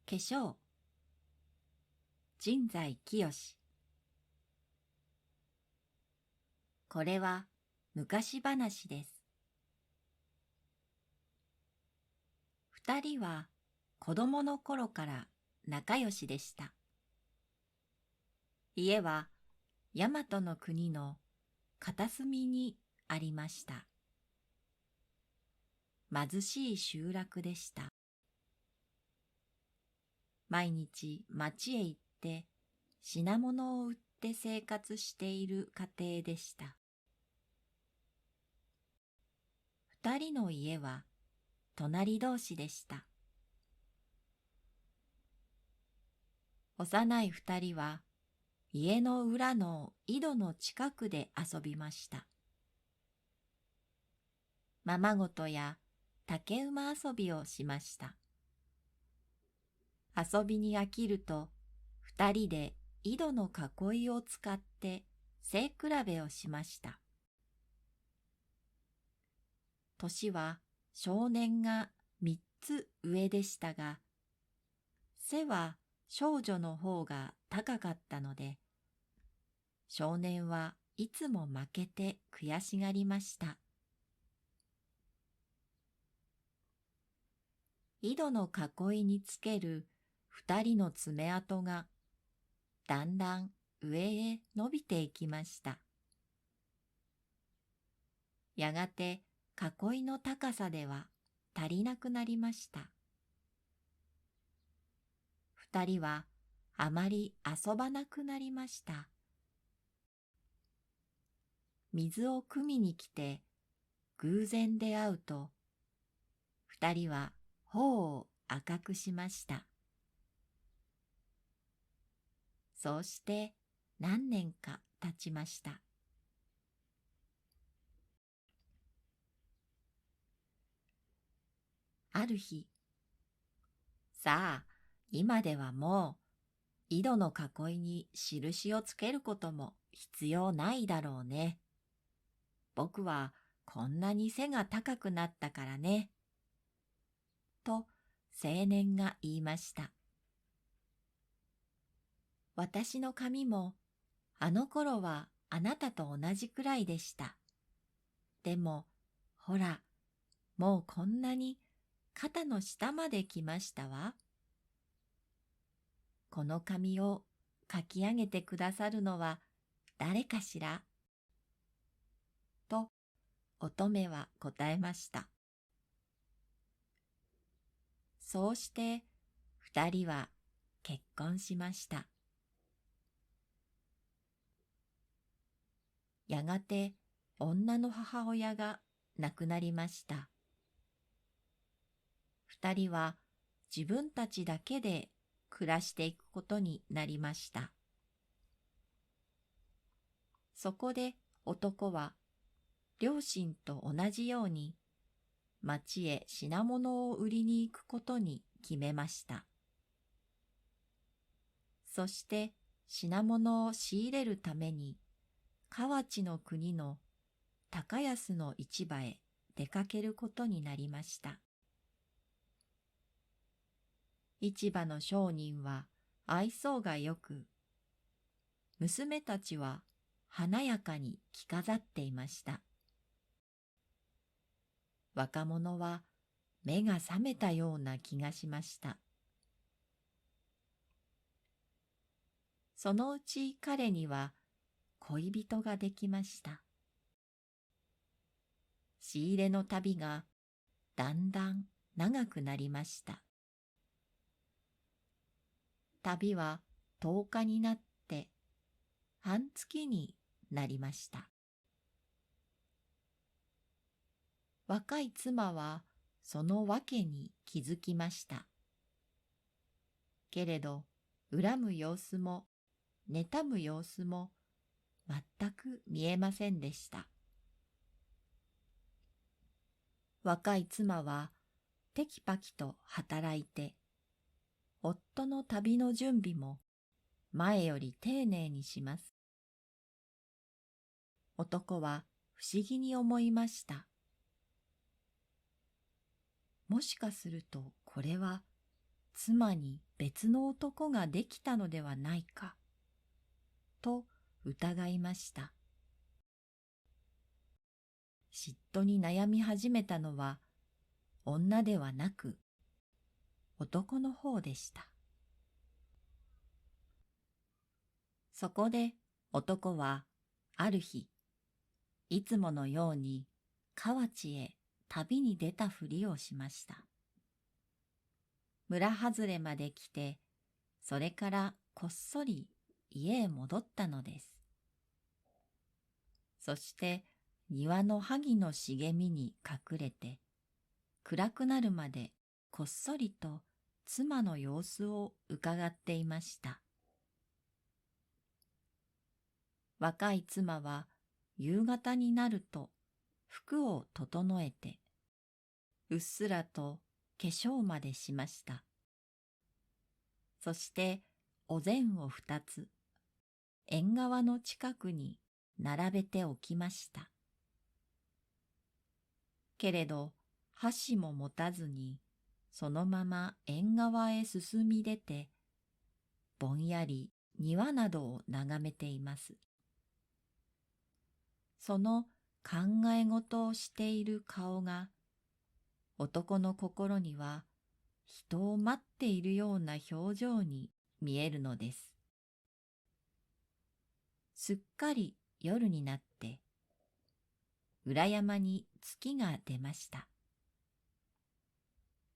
化粧、神西清。これは昔話です。二人は子供の頃から仲良しでした。家は大和の国の片隅にありました。貧しい集落でした。毎日町へ行って品物を売って生活している家庭でした。二人の家は隣同士でした。幼い二人は家の裏の井戸の近くで遊びました。ままごとや竹馬遊びをしました。遊びに飽きると二人で井戸の囲いを使って背比べをしました。年は少年が三つ上でしたが、背は少女の方が高かったので、少年はいつも負けて悔しがりました。井戸の囲いにつける二人の爪痕がだんだん上へ伸びていきました。やがて囲いの高さでは足りなくなりました。二人はあまり遊ばなくなりました。水を汲みに来て偶然出会うと、二人は頬を赤くしました。そうして何年か経ちました。ある日、さあ、今ではもう井戸の囲いに印をつけることも必要ないだろうね。僕はこんなに背が高くなったからね。と青年が言いました。私の髪もあの頃はあなたと同じくらいでした。でも、ほら、もうこんなに肩の下まで来ましたわ。この髪をかき上げてくださるのは誰かしらと乙女は答えました。そうして二人は結婚しました。やがて女の母親が亡くなりました。二人は自分たちだけで暮らしていくことになりました。そこで男は両親と同じように町へ品物を売りに行くことに決めました。そして品物を仕入れるために河内の国の高安の市場へ出かけることになりました。市場の商人は愛想がよく、娘たちは華やかに着飾っていました。若者は目が覚めたような気がしました。そのうち彼には恋人ができました。仕入れの旅がだんだん長くなりました。旅は10日になって半月になりました。若い妻はその訳に気づきました。けれど恨む様子も妬む様子も全く見えませんでした。若い妻はテキパキと働いて、夫の旅の準備も前より丁寧にします。男は不思議に思いました。もしかするとこれは妻に別の男ができたのではないか、と疑いました。嫉妬に悩み始めたのは女ではなく男の方でした。そこで男はある日、いつものように河内へ旅に出たふりをしました。村外れまで来て、それからこっそり家へ戻ったのです。そして庭の萩の茂みに隠れて、暗くなるまでこっそりと妻の様子を伺っていました。若い妻は夕方になると服を整えて、うっすらと化粧までしました。そしてお膳を2つ、縁側の近くに並べておきました。けれど箸も持たずにそのまま縁側へ進み出て、ぼんやり庭などを眺めています。その考え事をしている顔が、男の心には人を待っているような表情に見えるのです。すっかり夜になって、裏山に月が出ました。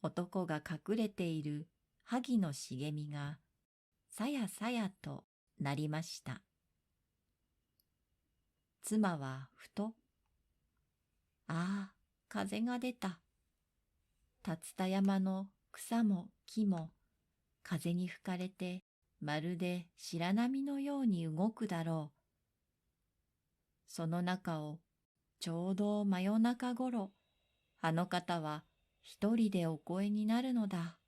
男が隠れている萩の茂みがさやさやとなりました。妻はふと、ああ、風が出た。竜田山の草も木も風に吹かれてまるで白波のように動くだろう。その中をちょうど真夜中ごろ、あの方は一人でお声になるのだ。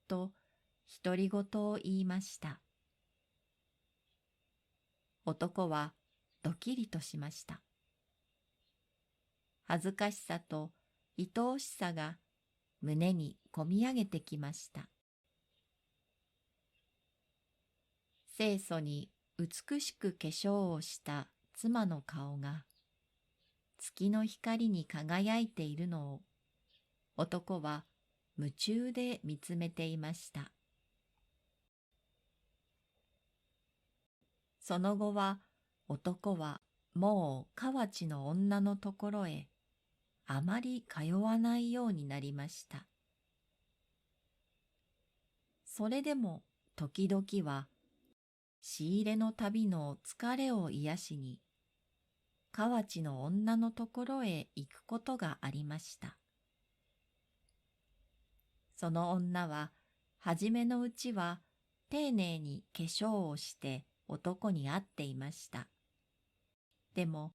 と独り言を言いました。男はドキリとしました。恥ずかしさと愛おしさが胸にこみ上げてきました。清楚に美しく化粧をした妻の顔が月の光に輝いているのを男は夢中で見つめていました。その後は男はもう河内の女のところへあまり通わないようになりました。それでも時々は仕入れの旅の疲れを癒しに河内の女のところへ行くことがありました。その女ははじめのうちは丁寧に化粧をして男に会っていました。でも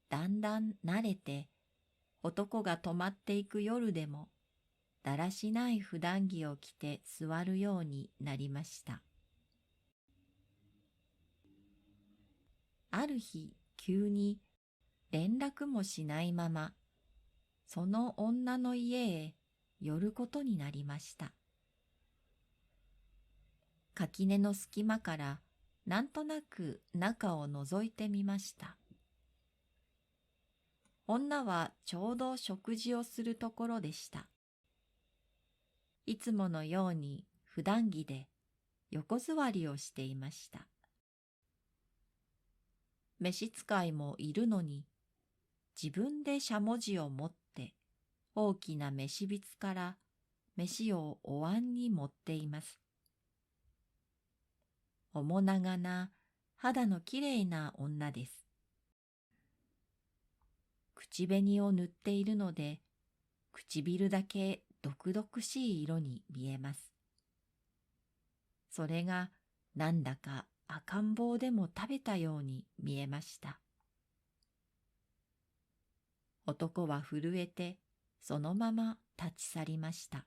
だんだん慣れて男が泊まっていく夜でもだらしない普段着を着て座るようになりました。ある日急に連絡もしないままその女の家へ寄ることになりました。垣根の隙間からなんとなく中を覗いてみました。女はちょうど食事をするところでした。いつものように普段着で横座りをしていました。召使いもいるのに、自分でしゃもじを持って大きな飯びつから飯をお椀に盛っています。面長な肌のきれいな女です。口紅を塗っているので、唇だけ毒々しい色に見えます。それがなんだか赤ん坊でも食べたように見えました。男は震えてそのまま立ち去りました。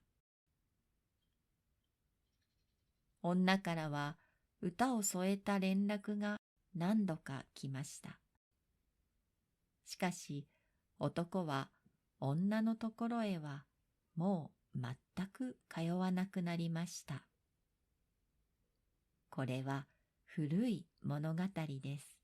女からは歌を添えた連絡が何度か来ました。しかし男は女のところへはもう全く通わなくなりました。これは古い物語です。